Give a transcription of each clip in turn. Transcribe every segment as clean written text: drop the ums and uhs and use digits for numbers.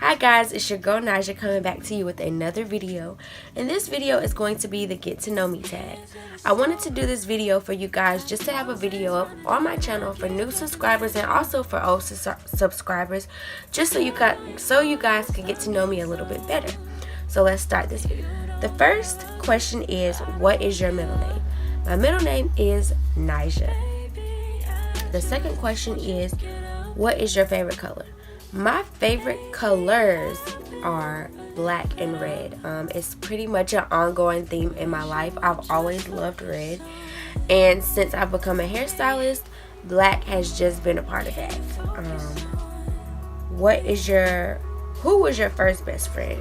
Hi guys, it's your girl Nija coming back to you with another video. And this video is going to be the get to know me tag. I wanted to do this video for you guys just to have a video up on my channel for new subscribers and also for old subscribers, just so you guys can get to know me a little bit better. So let's start this video. The first question is, what is your middle name? My middle name is Nija. The second question is, what is your favorite color? My favorite colors are black and red. It's pretty much an ongoing theme in my life. I've always loved red, and since I've become a hairstylist, black has just been a part of that. Who was your first best friend?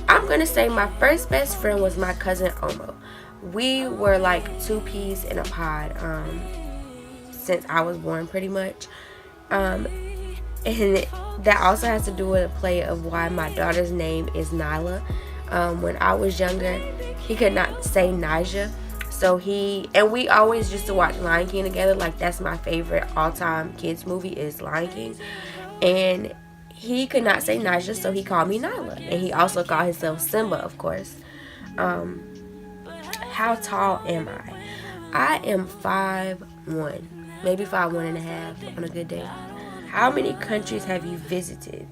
I'm gonna say my first best friend was my cousin Omo. We were like two peas in a pod since I was born, pretty much. And that also has to do with a play of why my daughter's name is Nyla. When I was younger, he could not say Nija, so we always used to watch Lion King together. Like, that's my favorite all-time kids movie is Lion King, and he could not say Nija, so he called me Nyla, and he also called himself Simba, of course. How tall am I? I am 5'1", maybe 5'1.5" on a good day. How many countries have you visited?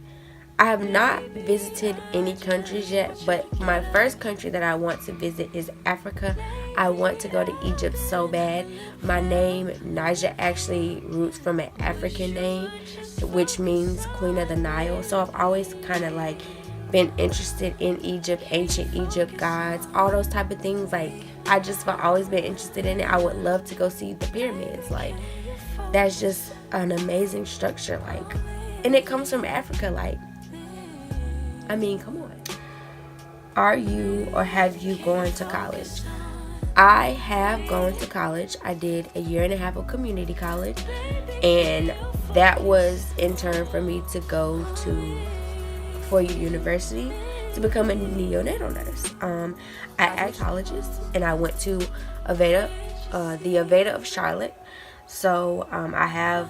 I have not visited any countries yet, but my first country that I want to visit is Africa. I want to go to Egypt so bad. My name, Nija, actually roots from an African name, which means Queen of the Nile. So I've always kind of like been interested in Egypt, ancient Egypt, gods, all those type of things. Like, I've always been interested in it. I would love to go see the pyramids. Like, that's just an amazing structure, like, and it comes from Africa. Like, I mean, come on. Are you or have you gone to college? I have gone to college. I did a 1.5 years of community college, and that was in turn for me to go to 4-year university to become a neonatal nurse. I asked colleges, and I went to Aveda, the Aveda of Charlotte. So I have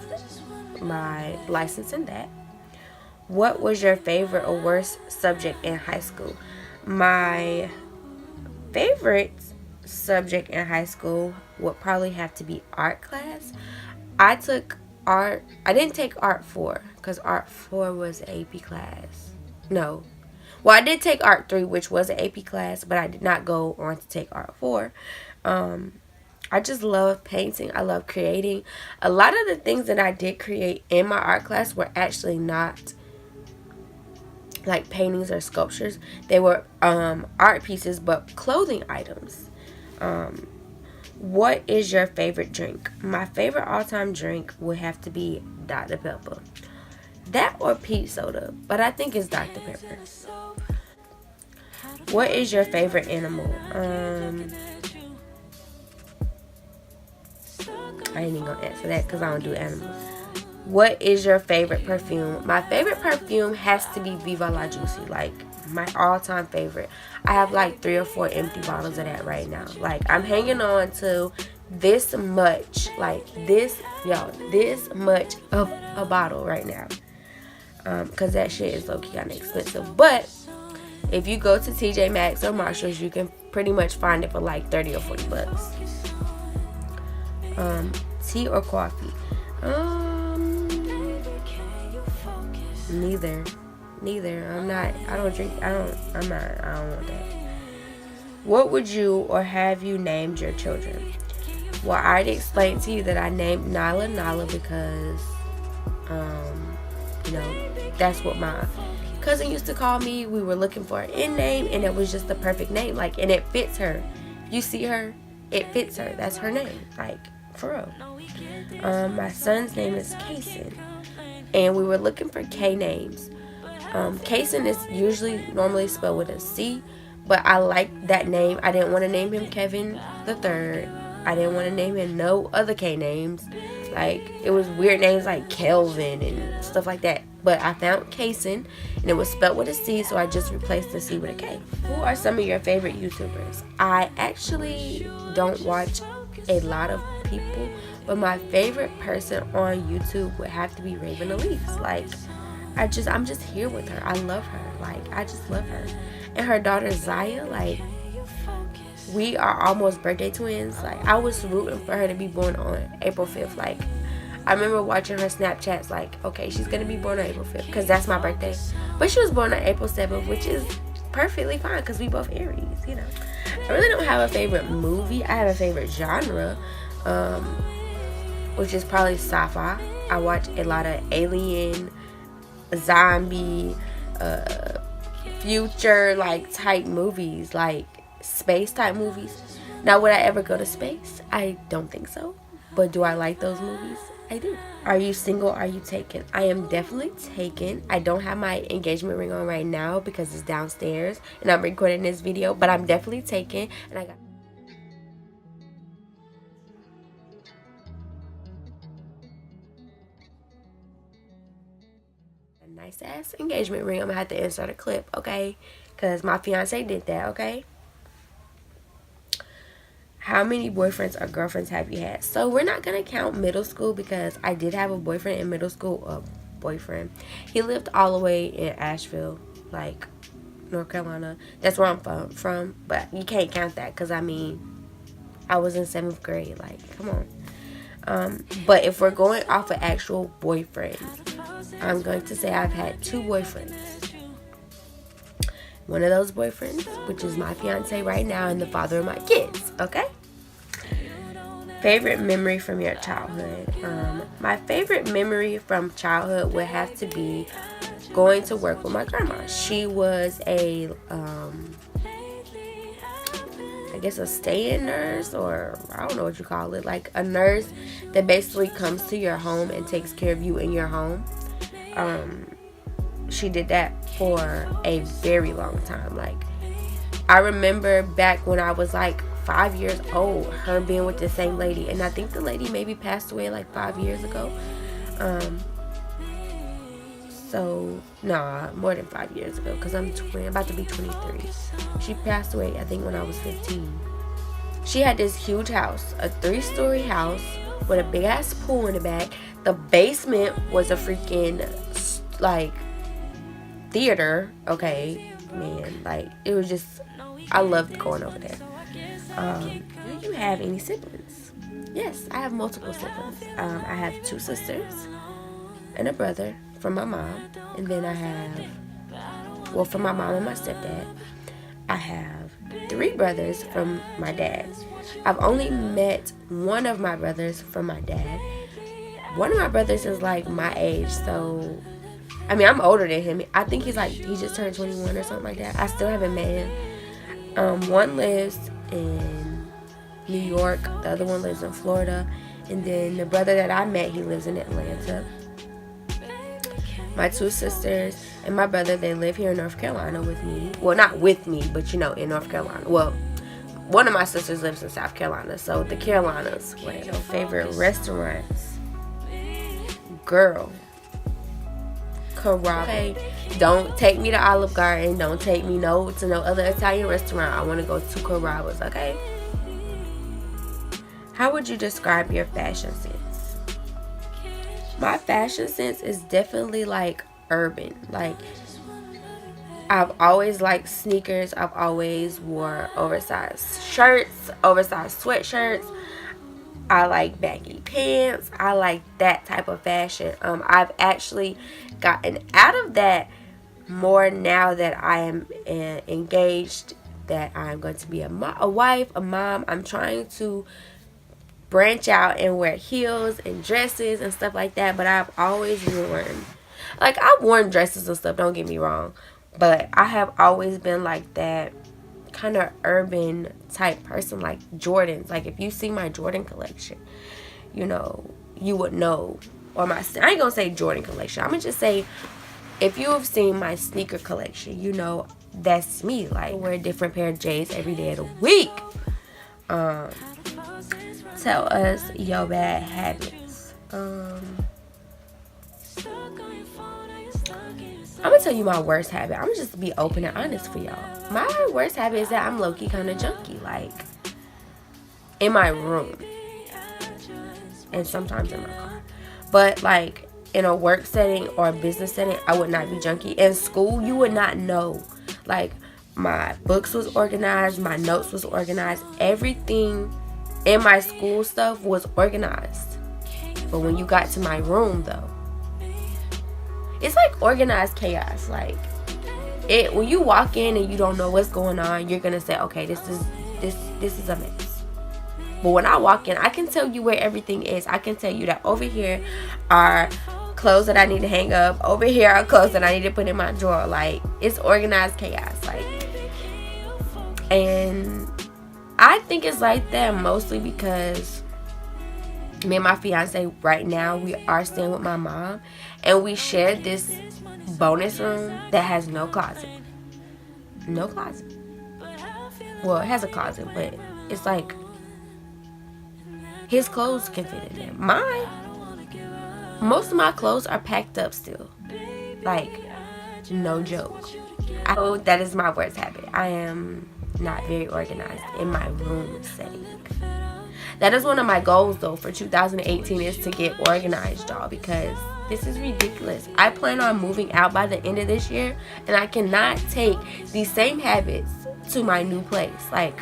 my license in that. What was your favorite or worst subject in high school? My favorite subject in high school would probably have to be art class. I took art. I didn't take art 4 because art 4 was an AP class. No. Well, I did take art 3, which was an AP class, but I did not go on to take art 4. I just love painting. I love creating. A lot of the things that I did create in my art class were actually not like paintings or sculptures. They were art pieces, but clothing items. What is your favorite drink? My favorite all-time drink would have to be Dr. Pepper. That or peach soda, but I think it's Dr. Pepper. What is your favorite animal? I ain't even gonna answer that because I don't do animals. What is your favorite perfume? My favorite perfume has to be Viva La Juicy. Like, my all-time favorite. I have like 3 or 4 empty bottles of that right now. Like, I'm hanging on to this much, like this much of a bottle right now. Because that shit is low-key kind of expensive. But if you go to TJ Maxx or Marshalls, you can pretty much find it for like 30 or 40 bucks. Tea or coffee? Neither. I don't want that. What would you or have you named your children? Well, I already explained to you that I named Nyla because, that's what my cousin used to call me. We were looking for an end name, and it was just the perfect name. Like, and it fits her. You see her, it fits her. That's her name. Like, for real. My son's name is Kason, and we were looking for K names. Kason is normally spelled with a C, but I like that name. I didn't want to name him Kevin the Third. I didn't want to name him no other K names. Like, it was weird names like Kelvin and stuff like that. But I found Kason, and it was spelled with a C, so I just replaced the C with a K. Who are some of your favorite YouTubers? I actually don't watch a lot of people, but my favorite person on YouTube would have to be Raven Elise. Like, I'm just here with her. I love her. Like, I just love her. And her daughter Zaya, like, we are almost birthday twins. Like, I was rooting for her to be born on April 5th. Like, I remember watching her Snapchats, like, okay, she's gonna be born on April 5th because that's my birthday. But she was born on April 7th, which is perfectly fine because we both Aries, you know. I really don't have a favorite movie. I have a favorite genre, which is probably sci-fi. I watch a lot of alien, zombie, future like type movies, like space type movies. Now, would I ever go to space? I don't think so. But do I like those movies? I do. Are you single? Are you taken? I am definitely taken. I don't have my engagement ring on right now because it's downstairs and I'm recording this video, but I'm definitely taken. And I got a nice ass engagement ring. I'm gonna have to insert a clip, okay? Because my fiance did that, okay? How many boyfriends or girlfriends have you had? So we're not going to count middle school because I did have a boyfriend in middle school. Boyfriend. He lived all the way in Asheville, like North Carolina. That's where I'm from. But you can't count that because, I mean, I was in 7th grade. Like, come on. But if we're going off of actual boyfriends, I'm going to say I've had 2 boyfriends. One of those boyfriends, which is my fiance right now and the father of my kids, okay? Favorite memory from your childhood? My favorite memory from childhood would have to be going to work with my grandma. She was a, I guess a stay-in nurse, or I don't know what you call it, like a nurse that basically comes to your home and takes care of you in your home. She did that for a very long time. Like, I remember back when I was like 5 years old, her being with the same lady, and I think the lady maybe passed away like 5 years ago. So nah, more than 5 years ago, because I'm about to be 23. She passed away, I think, when I was 15. She had this huge house, a 3-story house with a big ass pool in the back. The basement was a freaking like theater, okay, man. Like, it was just, I loved going over there. Do you have any siblings? Yes, I have multiple siblings. I have 2 sisters and a brother from my mom, and then I have, well, from my mom and my stepdad, I have 3 brothers from my dad. I've only met one of my brothers from my dad. One of my brothers is like my age, so I mean, I'm older than him. I think he's like, he just turned 21 or something like that. I still haven't met him. One lives in New York. The other one lives in Florida. And then the brother that I met, he lives in Atlanta. My 2 sisters and my brother, they live here in North Carolina with me. Well, not with me, but, you know, in North Carolina. Well, one of my sisters lives in South Carolina. So the Carolinas. Wait, favorite restaurants? Girl. Okay, don't take me to Olive Garden. Don't take me to no other Italian restaurant. I want to go to Carrabba's, okay? How would you describe your fashion sense? My fashion sense is definitely like urban. Like, I've always liked sneakers. I've always wore oversized shirts, oversized sweatshirts. I like baggy pants. I like that type of fashion. I've actually gotten out of that more now that I am engaged, that I'm going to be a wife, a mom. I'm trying to branch out and wear heels and dresses and stuff like that. But I've always worn, like, I've worn dresses and stuff, don't get me wrong, but I have always been like that kind of urban type person, like Jordans. Like, if you see my Jordan collection, you know, you would know. Or I ain't gonna say Jordan collection, I'm gonna just say, if you have seen my sneaker collection, you know that's me. Like, I wear a different pair of J's every day of the week. Tell us your bad habits. I'm gonna tell you my worst habit. I'm gonna just be open and honest for y'all. My worst habit is that I'm low-key kind of junky, like in my room and sometimes in my car. But like in a work setting or a business setting, I would not be junky. In school, you would not know. Like, my books was organized, my notes was organized, everything in my school stuff was organized. But when you got to my room, though, it's like organized chaos. Like, when you walk in and you don't know what's going on, you're gonna say, okay, this is a mess. But when I walk in, I can tell you where everything is. I can tell you that over here are clothes that I need to hang up. Over here are clothes that I need to put in my drawer. Like, it's organized chaos. Like, and I think it's like that mostly because me and my fiance right now, we are staying with my mom, and we share this bonus room that has no closet. No closet. Well, it has a closet, but it's like his clothes can fit in there. Mine, most of my clothes are packed up still. Like, no joke. That is my worst habit. I am not very organized in my room setting. That is one of my goals, though, for 2018, is to get organized, y'all, because this is ridiculous. I plan on moving out by the end of this year, and I cannot take these same habits to my new place. Like,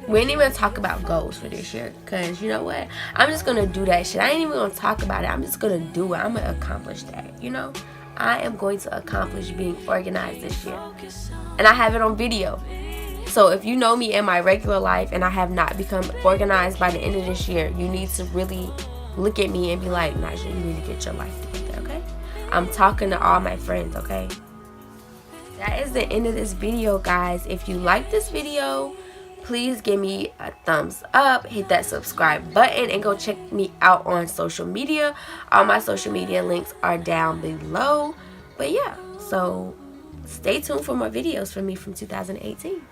we ain't even talk about goals for this year, because you know what? I'm just going to do that shit. I ain't even going to talk about it. I'm just going to do it. I'm going to accomplish that, you know? I am going to accomplish being organized this year. And I have it on video. So if you know me in my regular life and I have not become organized by the end of this year, you need to really look at me and be like, Nija, you need to get your life together, okay? I'm talking to all my friends, okay? That is the end of this video, guys. If you like this video, please give me a thumbs up, hit that subscribe button, and go check me out on social media. All my social media links are down below. But yeah, so stay tuned for more videos from me from 2018.